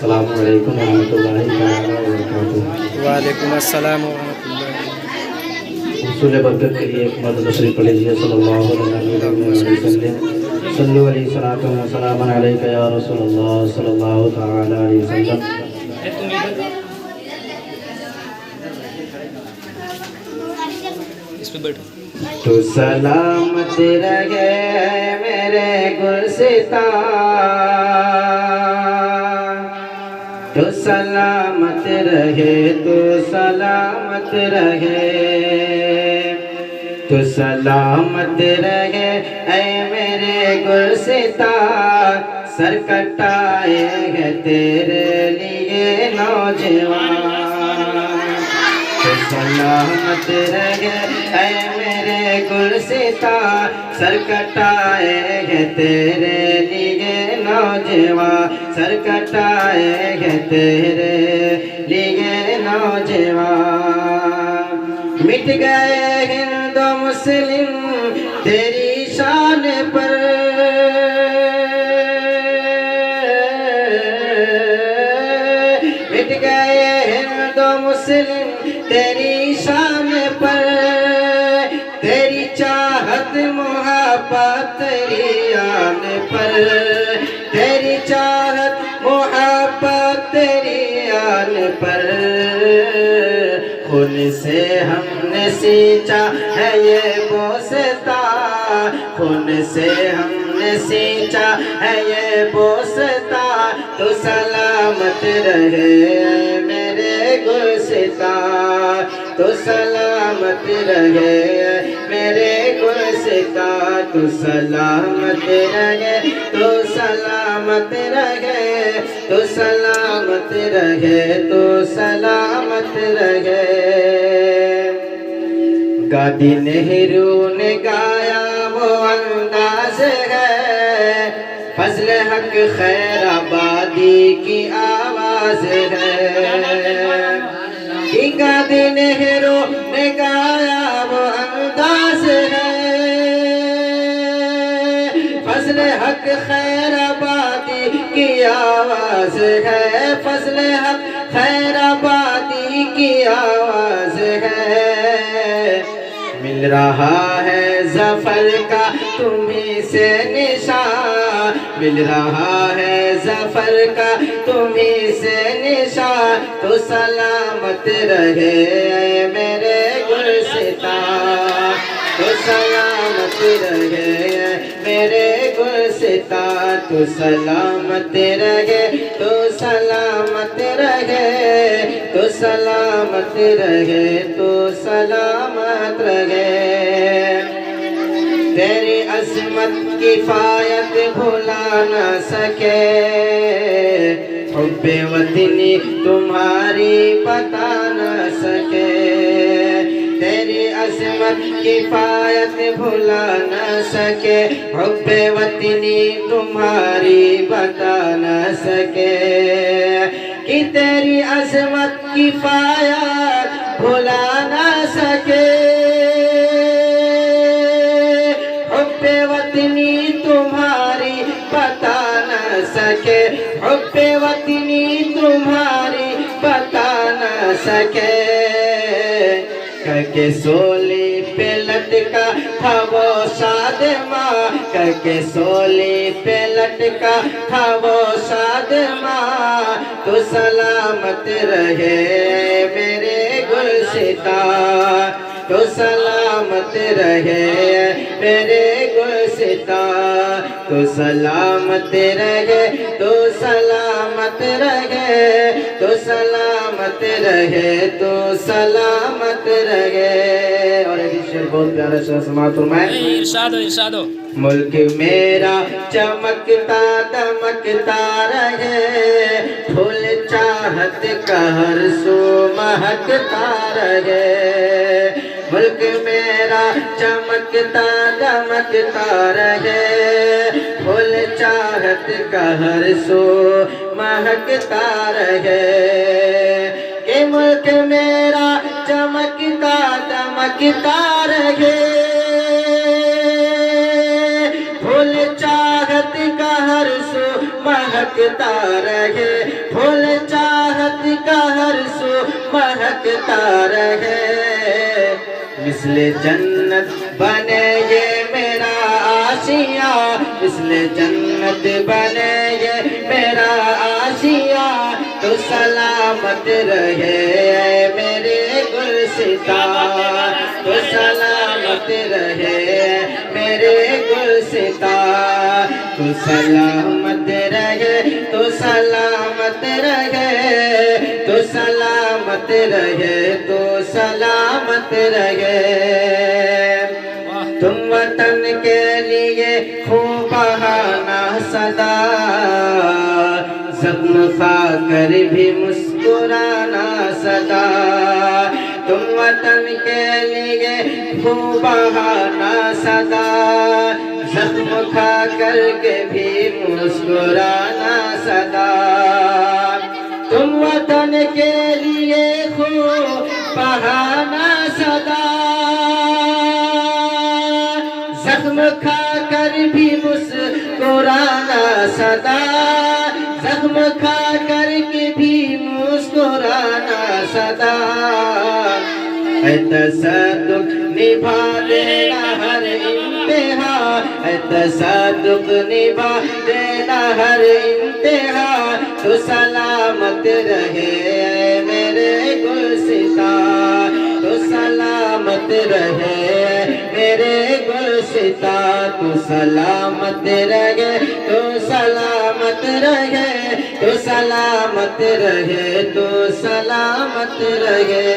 अस्सलामु अलैकुम रहमतुल्लाहि तआला व बरकातुहू। वालेकुम अस्सलाम व रहमतुल्लाह। हुसूल बरकत के लिए एक मर्द तशरीफ पढ़ लीजिए। सल्लल्लाहु अलैहि वसल्लम सल्लु अलैहि सलातो व सलाम अलैका या रसूलल्लाह सल्लल्लाहु तआला अलैहि वसल्लम। इस पे बैठो। तो सलामत रहे मेरे गुलसिता, तो सलामत रहे, तो सलामत रहे, तो सलामत रहे ऐ मेरे गुलसिता। सर कटाए हैं तेरे लिए नौजवान, तो सलामत रहे ऐ मेरे गुलसिता। सर कटाए हैं तेरे लिए नौजवान, सर कटाए हैं तेरे लिए नौजवान। मिट गए हिंदू मुस्लिम तेरी शान पर, मिट गए हिंदू मुस्लिम तेरी शान पर। तेरी चाहत मोहब्बत तेरी आन पर, तेरी चाहत मोहब्बत तेरी आन पर। खून से हमने सींचा है ये बोसता, खून से हमने सींचा है ये बोसता। तो सलामत रहे मेरे गुलसिता, तो सलामत रहे मेरे गुलसिता। तो सलामत रहे, तो सलामत रहे, तो सलामत रहे, तो सलामत रहे। गादी नेहरू ने गाया वो अंदाज है, फजल हक खैराबादी की आवाज है। गादी नेहरू ने गाया वो अंदाज है, फजल हक खैराबादी की आवाज है, फजल हक खैराबादी की आवाज है। मिल रहा है जफर का तुम्हीं से निशान, मिल रहा है जफर का तुम्हीं से निशान। तो सलामत रहे मेरे गुलसिता, तो सलामत रहे मेरे गुलसिता। तो सलामत रहे, तो सलामत रहे, तो सलामत रहे, तो सलामत रहे। तेरी अज़मत किफ़ायत भुला न सके, हुब्बे वतनी तुम्हारी बता न सके। तेरी अज़मत किफ़ायत भुला न सके, हुब्बे वतनी तुम्हारी बता न सके। कि तेरी अज़मत किफ़ायत भुला न सके, हुब्बे वतनी तुम्हारी बता न सके, हुब्बे वतनी तुम्हारी बता न सके। करके सोली पे लटका था वो शादमा, करके सोली पे लटका था वो शादमा। तो सलामत रहे मेरे गुलसिता, तो सलामत रहे मेरे गुलसिता। तो सलामत रहे, तो सलामत रहे, तो सलामत रहे, तो सलामत रहे। और एक शेर बहुत प्यारा शेर समाअत फरमाए। इरशाद हो, इरशाद हो। मुल्क मेरा चमकता दमकता रहे, फूल चाहत का हर सू महकता रहे। मुल्क मेरा चमकता दमकता रहे, फूल चाहत का हर सू महकता रहे। कि मुल्क मेरा चमकता दमकता रहे, फूल चाहत का हर सू महकता रहे, फूल महकता रहे, मिसले जन्नत बने ये मेरा आशिया, मिसले जन्नत बने ये मेरा आशिया, तो सलामत रहे मेरे गुलसिता, तो सलामत रहे मेरे गुलसिता, तो सलामत रहे, तो सलामत रहे, तो सलामत रहे, तो सलामत रहे। तुम वतन के लिए खूब बहाना सदा, जख्म खाकर भी मुस्कुराना सदा, तुम वतन के लिए खूब बहाना सदा, जख्म खा कर के भी मुस्कुराना सदा, तुम वतन के लिए खूब बहाना सदा, जख्म खा कर भी मुस्कुराना सदा, जख्म खा कर के भी मुस्कुराना सदा, तसद्दुक़ निभा देना हर इम्तिहा, तसद्दुक़ निभा देना हर इम्तिहा, तो सलामत रहे मेरे गुलसिता, तो सलामत रहे मेरे गुलसिता, तो सलामत रहे, तो सलामत रहे, तो सलामत रहे, तो सलामत रहे।